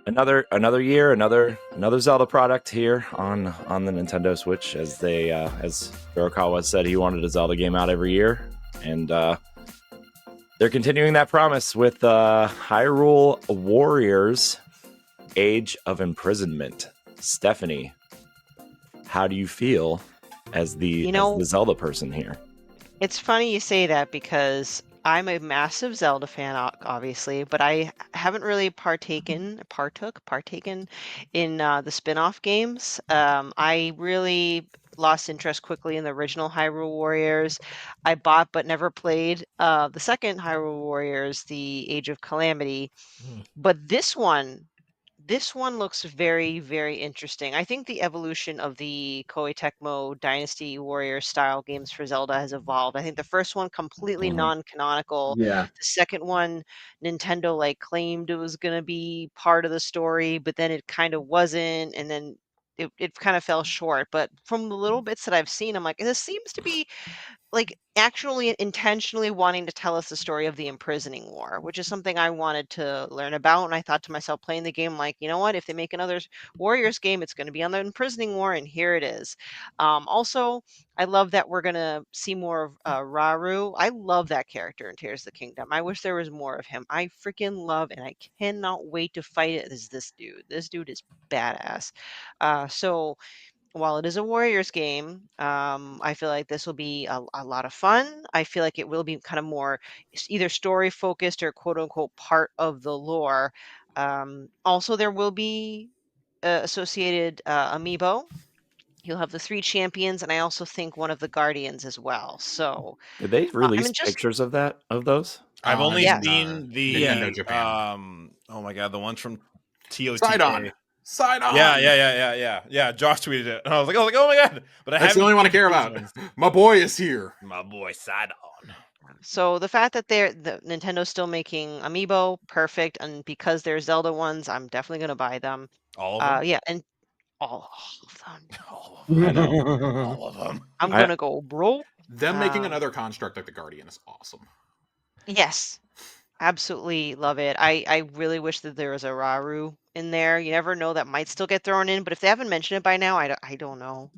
another year, another Zelda product here on the Nintendo Switch. As they as Furukawa said, he wanted a Zelda game out every year, and they're continuing that promise with Hyrule Warriors: Age of Imprisonment. Stephanie, how do you feel as the Zelda person here? It's funny you say that because I'm a massive Zelda fan, obviously, but I haven't really partaken in the spin-off games. I really lost interest quickly in the original Hyrule Warriors. I bought but never played the second Hyrule Warriors, the Age of Calamity. But this one looks very, very interesting. I think the evolution of the Koei Tecmo Dynasty Warrior style games for Zelda has evolved. I think the first one completely non-canonical. Yeah. The second one, Nintendo claimed it was going to be part of the story, but then it kind of wasn't, and then it kind of fell short. But from the little bits that I've seen, I'm like, this seems to be actually intentionally wanting to tell us the story of the imprisoning war, which is something I wanted to learn about. And I thought to myself, playing the game, you know what, if they make another Warriors game, it's going to be on the imprisoning war, and here it is. Also, I love that we're going to see more of Raru. I love that character in Tears of the Kingdom. I wish there was more of him. I freaking love, and I cannot wait to fight it as this dude. This dude is badass. So while it is a Warriors game, I feel like this will be a lot of fun. I feel like it will be kind of more either story focused or quote unquote part of the lore. Also, there will be associated amiibo. You'll have the 3 champions, and I also think one of the guardians as well. So, Did they release pictures of those? I've only seen the Nintendo Japan. Oh my god, the ones from TOTK. Sidon. Yeah. Josh tweeted it, and I was like, oh my god! But that's the only one I care about. My boy is here. My boy Sidon. So the fact that the Nintendo's still making amiibo, perfect, and because they're Zelda ones, I'm definitely gonna buy them. All of them. Yeah, and all of them. All of them. All of them. I'm gonna go broke. Them making another construct like the Guardian is awesome. Yes, absolutely love it. I really wish that there was a Raru in there. You never know, that might still get thrown in, but if they haven't mentioned it by now, I don't know.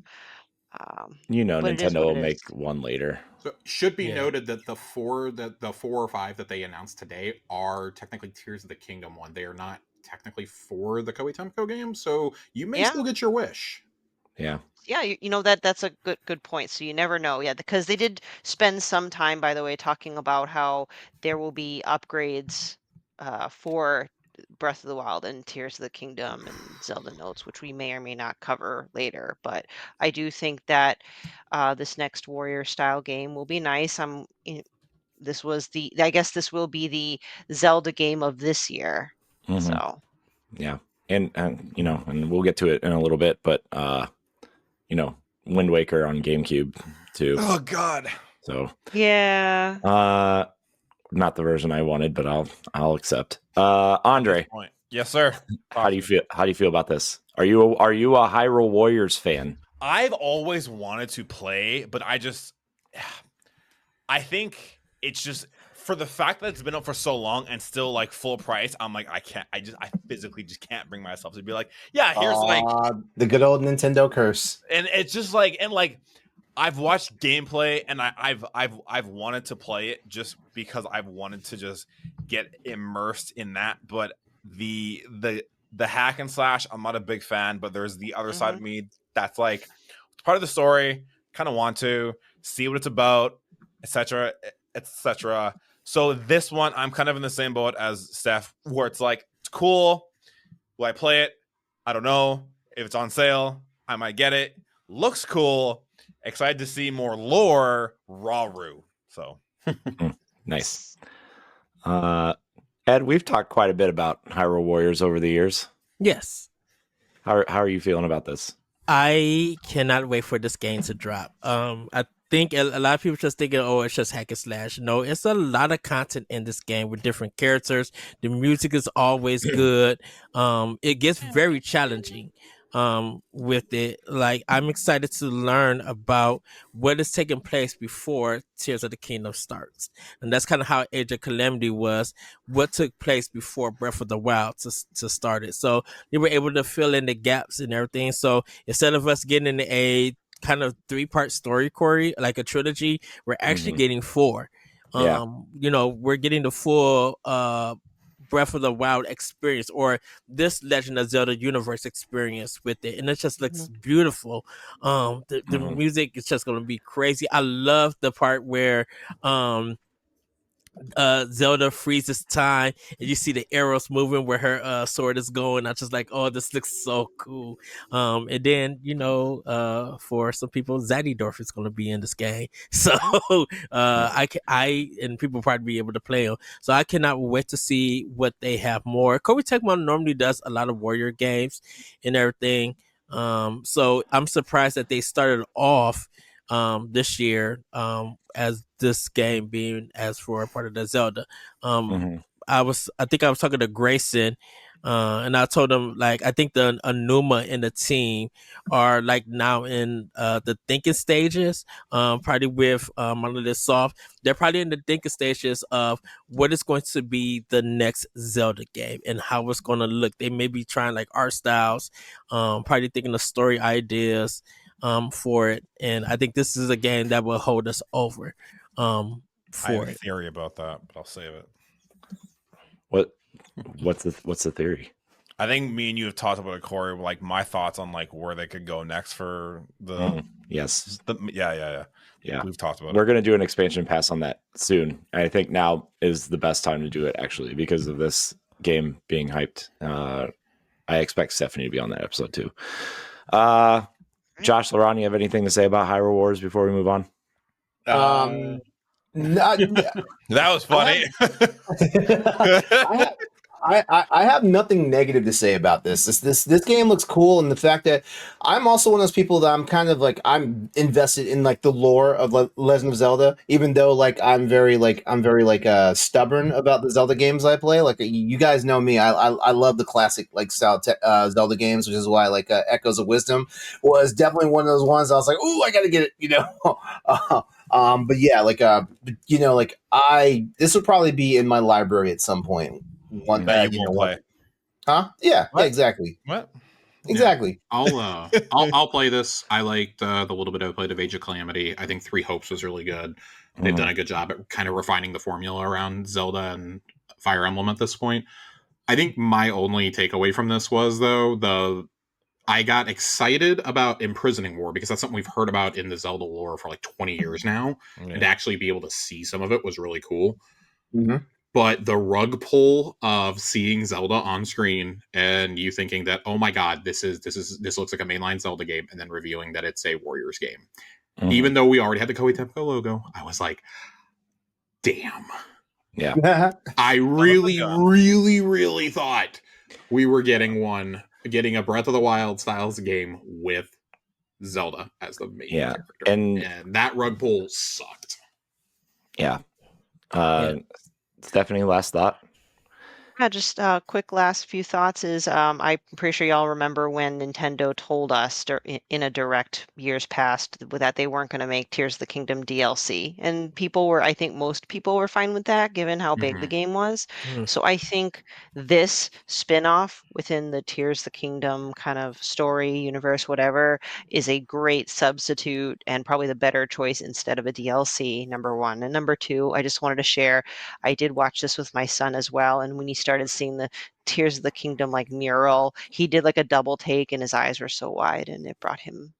Nintendo will make one later. So should be noted that the 4 or 5 that they announced today are technically Tears of the Kingdom one. They are not technically for the Koei Tecmo game, so you may still get your wish. Yeah. Yeah, that's a good point. So you never know. Yeah, because they did spend some time, by the way, talking about how there will be upgrades for Breath of the Wild and Tears of the Kingdom and Zelda Notes, which we may or may not cover later. But I do think that this next Warrior style game will be nice. I guess this will be the Zelda game of this year. So yeah, and we'll get to it in a little bit, but Wind Waker on GameCube too. Oh god. So yeah. Not the version I wanted, but I'll accept. Andre. Yes, sir. How do you feel about this? Are you a Hyrule Warriors fan? I've always wanted to play, but I think it's just for the fact that it's been up for so long and still full price. I'm like, I physically just can't bring myself to be like, yeah, here's the good old Nintendo curse. And it's just I've watched gameplay and I've wanted to play it just because I've wanted to just get immersed in that. But the hack and slash, I'm not a big fan, but there's the other side of me that's it's part of the story. Kind of want to see what it's about, etc., etc. So this one, I'm kind of in the same boat as Steph, where it's it's cool. Will I play it? I don't know. If it's on sale, I might get it. Looks cool. Excited to see more lore. Raru. So nice. Ed, we've talked quite a bit about Hyrule Warriors over the years. Yes. How are you feeling about this? I cannot wait for this game to drop. I think a lot of people just thinking, oh, it's just hack and slash. No, it's a lot of content in this game with different characters. The music is always good. It gets very challenging. with it. Like, I'm excited to learn about what is taking place before Tears of the Kingdom starts, and that's kind of how Age of Calamity was. What took place before Breath of the Wild to start it. So they were able to fill in the gaps and everything. So instead of us getting a kind of 3-part story, Corey, like a trilogy, we're actually getting 4. Yeah. We're getting the full Breath of the Wild experience, or this Legend of Zelda universe experience with it, and it just looks beautiful. The music is just gonna be crazy. I love the part where Zelda freezes time and you see the arrows moving where her sword is going. I just like, oh, this looks so cool. And then for some people, Zadidorf is going to be in this game, so I and people probably be able to play him. So I cannot wait to see what they have more. Koei Tecmo normally does a lot of Warrior games and everything. So I'm surprised that they started off this year as this game being as for a part of the Zelda. I think I was talking to Grayson, and I told him, like, I think the Anuma and the team are like now in the thinking stages, probably with Monolith Soft. They're probably in the thinking stages of what is going to be the next Zelda game and how it's going to look. They may be trying like art styles, probably thinking of story ideas for it, and I think this is a game that will hold us over. I have For a it. theory about that, but I'll save it. What's the theory? I think me and you have talked about it, Corey. Like my thoughts on like where they could go next for the Yes. Yeah. We've talked about We're it. going to do an expansion pass on that soon. I think now is the best time to do it, actually, because of this game being hyped. I expect Stephanie to be on that episode too. Josh, Laurent, you have anything to say about Hyrule Wars before we move on? That was funny. I have nothing negative to say about this. This game looks cool, and the fact that I'm also one of those people that I'm kind of like I'm invested in like the lore of Legend of Zelda, even though like I'm very stubborn about the Zelda games I play. Like you guys know me, I love the classic like style Zelda games, which is why like Echoes of Wisdom was definitely one of those ones I was like, oh, I gotta get it, but yeah, this would probably be in my library at some point. One that you won't play. Huh? Yeah, What? yeah, exactly. What? Exactly. Yeah. I'll play this. I liked the little bit I played of Age of Calamity. I think Three Hopes was really good. They've done a good job at kind of refining the formula around Zelda and Fire Emblem at this point. I think my only takeaway from this was though I got excited about Imprisoning War because that's something we've heard about in the Zelda lore for like 20 years now, and to actually be able to see some of it was really cool. But the rug pull of seeing Zelda on screen and you thinking that, oh my god, this looks like a mainline Zelda game, and then revealing that it's a Warriors game, even though we already had the Koei Tecmo logo, I was like, damn. Yeah. I really thought we were getting a Breath of the Wild styles game with Zelda as the main character. And that rug pull sucked. Yeah. Stephanie, last thought? Yeah, just a quick last few thoughts is I'm pretty sure y'all remember when Nintendo told us in a direct years past that they weren't going to make Tears of the Kingdom DLC. And I think most people were fine with that given how big the game was. So I think this spin-off within the Tears of the Kingdom kind of story, universe, whatever, is a great substitute and probably the better choice instead of a DLC, number one. And number two, I just wanted to share, I did watch this with my son as well. And when he started seeing the Tears of the Kingdom like mural, he did like a double take and his eyes were so wide and it brought him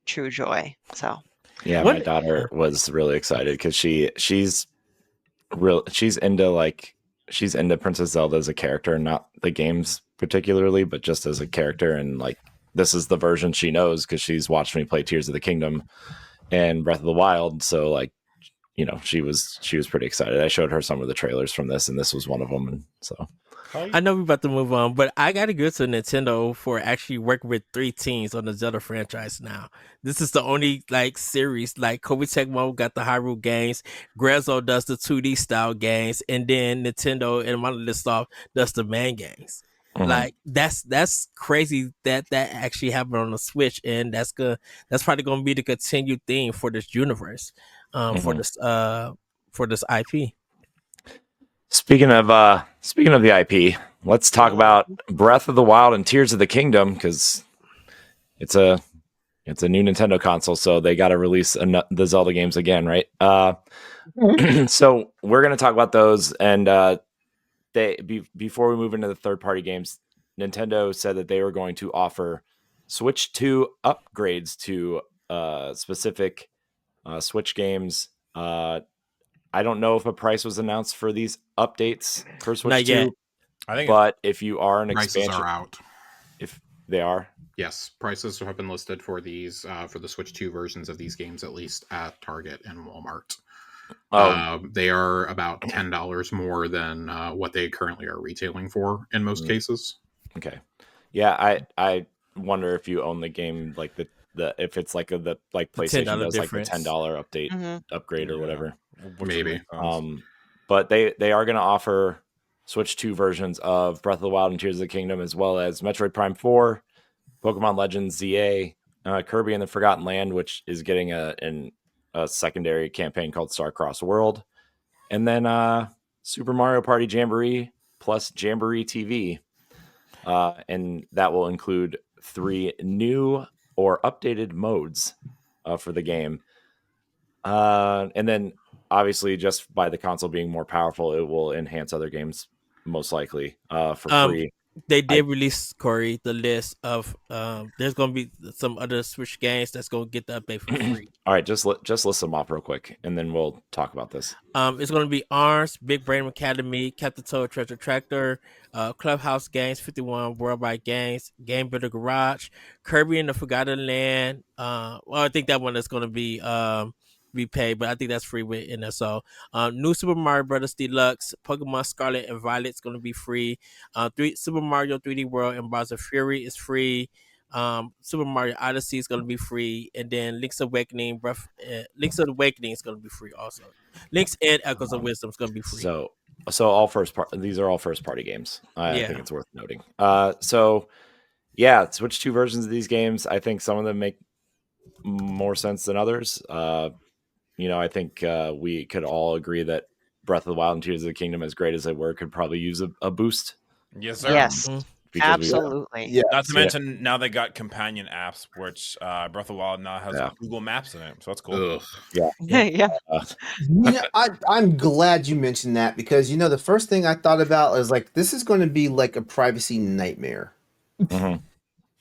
true joy. So yeah, my daughter was really excited because she's into Princess Zelda as a character, not the games particularly, but just as a character. And like this is the version she knows because she's watched me play Tears of the Kingdom and Breath of the Wild. So like, she was pretty excited. I showed her some of the trailers from this, and this was one of them. And so I know we're about to move on, but I got to go to Nintendo for actually working with 3 teams on the Zelda franchise now. This is the only like series, like Koei Tecmo got the Hyrule games, Grezzo does the 2D style games, and then Nintendo and Monolith Soft does the main games. Mhm. Like that's crazy that actually happened on the Switch, and that's probably gonna be the continued theme for this universe, for this IP. Speaking of the IP, let's talk about Breath of the Wild and Tears of the Kingdom, because it's a new Nintendo console, so they got to release the Zelda games again, right? So we're gonna talk about those, and before we move into the third party games, Nintendo said that they were going to offer Switch 2 upgrades to specific Switch games. I don't know if a price was announced for these updates for Switch Not yet. 2, I think but if you are an Prices expansion, are out. if they are, Yes, prices have been listed for these for the Switch 2 versions of these games, at least at Target and Walmart. They are about $10 more than what they currently are retailing for in most cases. Okay. Yeah, I wonder if you own the game, like the if it's like the PlayStation $10 does, like the difference. $10 update Mhm. upgrade or Yeah. whatever. which would Maybe. make sense. But they are going to offer Switch 2 versions of Breath of the Wild and Tears of the Kingdom, as well as Metroid Prime 4, Pokemon Legends ZA, Kirby and the Forgotten Land, which is getting a secondary campaign called Starcross World, and then Super Mario Party Jamboree plus Jamboree TV. And that will include 3 new or updated modes for the game. And then, obviously, just by the console being more powerful, it will enhance other games, most likely, for free. They did release, Corey, the list of there's gonna be some other Switch games that's gonna get the update for free. All right, just list them off real quick, and then we'll talk about this. It's gonna be ARMS, Big Brain Academy, Captain Toad Treasure Tractor, Clubhouse Games, 51 Worldwide Games, Game Builder Garage, Kirby and the Forgotten Land. Well, I think that one is gonna be paid, but I think that's free with NSO. New Super Mario Brothers Deluxe, Pokemon Scarlet and Violet is gonna be free. Super Mario 3D World and Bowser Fury is free. Super Mario Odyssey is going to be free, and then Link's Awakening, Link's Awakening is going to be free also. Link's and Echoes of Wisdom is going to be free. So all these are all first party games. I Yeah. think it's worth noting. So yeah, Switch 2 versions of these games. I think some of them make more sense than others. I think we could all agree that Breath of the Wild and Tears of the Kingdom, as great as they were, could probably use a boost. Yes, sir. Yes, Because absolutely. Yeah. Not to mention, now they got companion apps, which Breath of the Wild now has Yeah. Google Maps in it, so that's cool. Ugh. Yeah. I'm glad you mentioned that, because the first thing I thought about is like, this is going to be like a privacy nightmare, Mhm.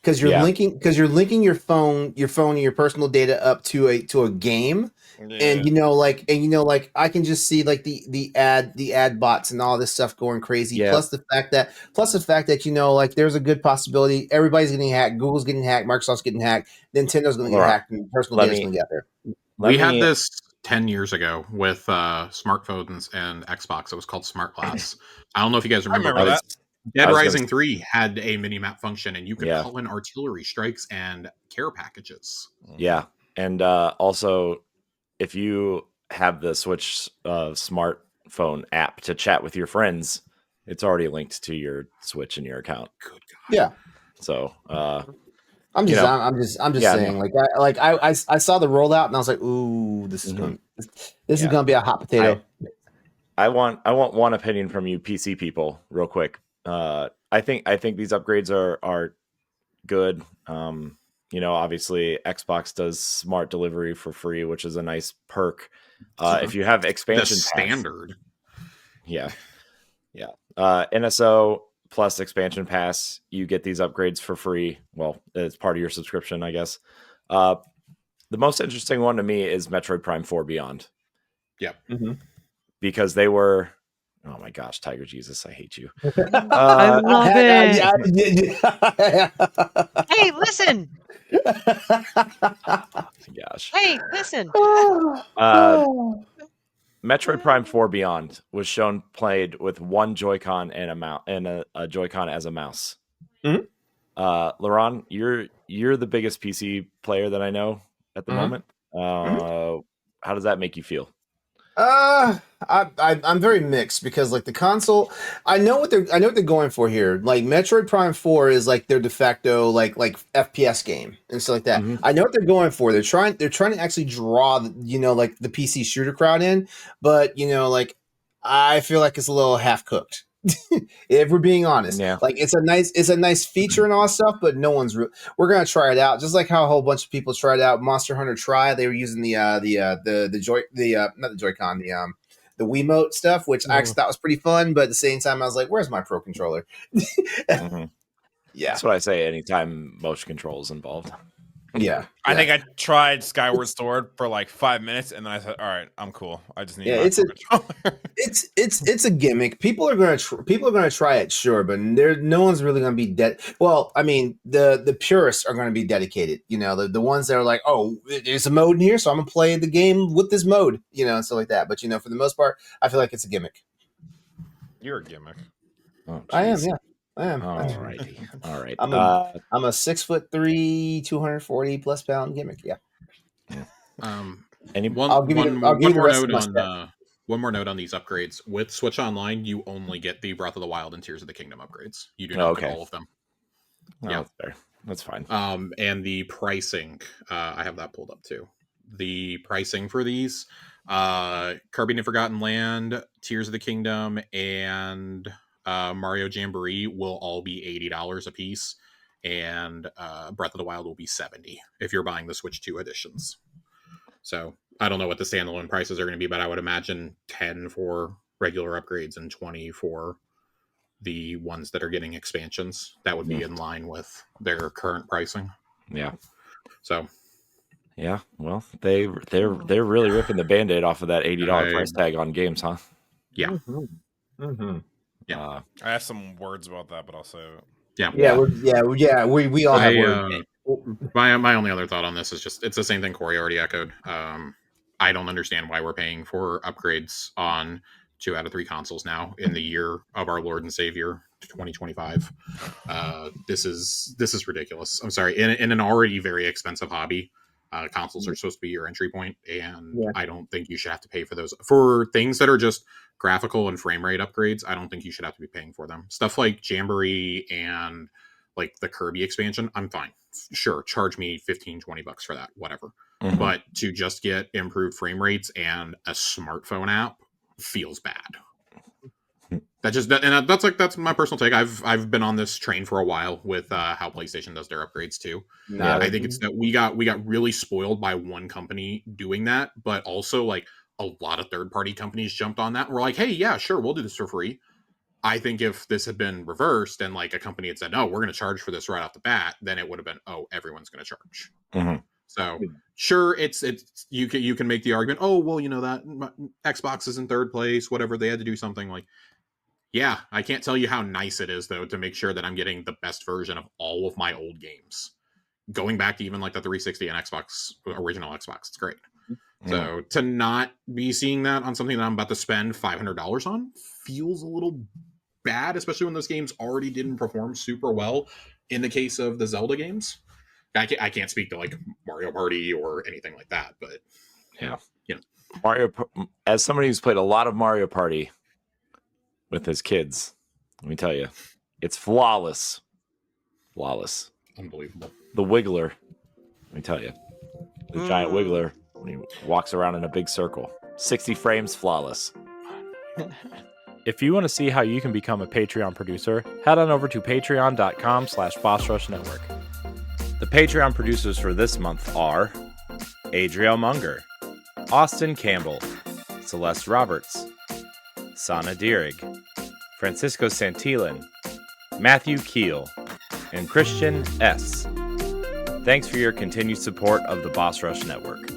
because you're Yeah. linking your phone and your personal data up to a game. Yeah. And I can just see like the ad bots and all this stuff going crazy. Yeah. Plus the fact that there's a good possibility everybody's getting hacked. Google's getting hacked. Microsoft's getting hacked. Nintendo's going to get Laura, hacked, and personal let data's me- going to get there. We had this 10 years ago with smartphones and Xbox. It was called Smart Glass. I don't know if you guys remember, remember but that. Dead I was Rising gonna- 3 had a mini-map function, and you could Yeah. call in artillery strikes and care packages. Yeah, and also, if you have the Switch smartphone app to chat with your friends, it's already linked to your Switch and your account. Good God. Yeah. So I'm You just, know. I'm just Yeah, saying, I saw the rollout and I was like, ooh, this is Mhm. this is Yeah. gonna be a hot potato. I want one opinion from you PC people real quick. I think these upgrades are good. Obviously Xbox does smart delivery for free, which is a nice perk. If you have The expansion pass, standard. yeah. NSO plus expansion pass, you get these upgrades for free. Well, it's part of your subscription, I guess. The most interesting one to me is Metroid Prime 4 Beyond. Yep. Because they were, oh my gosh, Tiger Jesus, I hate you. I love it. Yeah. Hey, listen. Gosh. Hey, listen. Metroid Prime 4 Beyond was shown played with one Joy-Con and a Joy-Con as a mouse. Mhm. Laurent, you're the biggest PC player that I know at the moment. How does that make you feel? I'm very mixed because like the console, I know what they're going for here. Like Metroid Prime 4 is like their de facto like FPS game and stuff like that. Mhm. I know what they're going for. They're trying to actually draw like the PC shooter crowd in, but like I feel like it's a little half cooked. If we're being honest, Yeah. like it's a nice feature and all stuff, but no one's we're gonna try it out, just like how a whole bunch of people tried out Monster Hunter Tri. They were using the joy not the Joy-Con, the Wiimote stuff, which I actually thought was pretty fun, but at the same time I was like, where's my Pro Controller? Mhm. Yeah, That's what I say anytime motion control is involved. yeah. I think I tried Skyward Sword for like 5 minutes, and then I said, "All right, I'm cool. I just need Yeah, my it's controller." it's a gimmick. People are gonna try it, sure, but no one's really gonna be dead. Well, I mean, the purists are gonna be dedicated. The ones that are like, oh, there's a mode in here, so I'm gonna play the game with this mode, and stuff like that. But for the most part, I feel like it's a gimmick. You're a gimmick. Oh, I am, jeez. yeah, I am. All righty. All right. I'm a 6'3", 240 plus pound gimmick. Yeah. Any I'll give you the rest of my step. One more note on these upgrades. With Switch Online, you only get the Breath of the Wild and Tears of the Kingdom upgrades. You do not get all of them. No, Yeah. that's fair. That's fine. And the pricing, I have that pulled up too. The pricing for these, Kirby and the Forgotten Land, Tears of the Kingdom, and Mario Jamboree will all be $80 a piece, and Breath of the Wild will be $70 if you're buying the Switch 2 editions. So I don't know what the standalone prices are going to be, but I would imagine 10 for regular upgrades and 20 for the ones that are getting expansions. That would be in line with their current pricing. Yeah. So yeah, well, they're really ripping the Band-Aid off of that $80 price tag on games, huh? Yeah. Mm-hmm. Mm-hmm. Yeah. I have some words about that, but I'll say it. Yeah. We all have words. My only other thought on this is just it's the same thing Corey already echoed. I don't understand why we're paying for upgrades on 2 out of 3 consoles now in the year of our Lord and Savior 2025. This is ridiculous. I'm sorry. In an already very expensive hobby, consoles are supposed to be your entry point, and I don't think you should have to pay for those. For things that are just graphical and frame rate upgrades, I don't think you should have to be paying for them. Stuff like Jamboree and like the Kirby expansion, I'm fine. Sure, charge me $15-$20 for that, whatever. Mhm. But to just get improved frame rates and a smartphone app feels bad. That's my personal take. I've been on this train for a while with how PlayStation does their upgrades too. I think it's that we got really spoiled by one company doing that, but also like a lot of third-party companies jumped on that and were like, hey, yeah, sure, we'll do this for free. I think if this had been reversed and like a company had said, no, we're going to charge for this right off the bat, then it would have been, oh, everyone's going to charge. Mhm. So sure, it's you can make the argument, oh, well, that Xbox is in third place, whatever, they had to do something like, yeah, I can't tell you how nice it is though to make sure that I'm getting the best version of all of my old games. Going back to even like the 360 and original Xbox, it's great. So to not be seeing that on something that I'm about to spend $500 on feels a little bad, especially when those games already didn't perform super well. In the case of the Zelda games, I can't speak to like Mario Party or anything like that, but yeah, as somebody who's played a lot of Mario Party with his kids, let me tell you, it's flawless. Unbelievable. The Wiggler, let me tell you, the giant Wiggler when he walks around in a big circle, 60 frames, flawless. If you want to see how you can become a Patreon producer, head on over to patreon.com/BossRushNetwork. The Patreon producers for this month are Adriel Munger, Austin Campbell, Celeste Roberts, Sana Dierig, Francisco Santillan, Matthew Keel, and Christian S. Thanks for your continued support of the Boss Rush Network.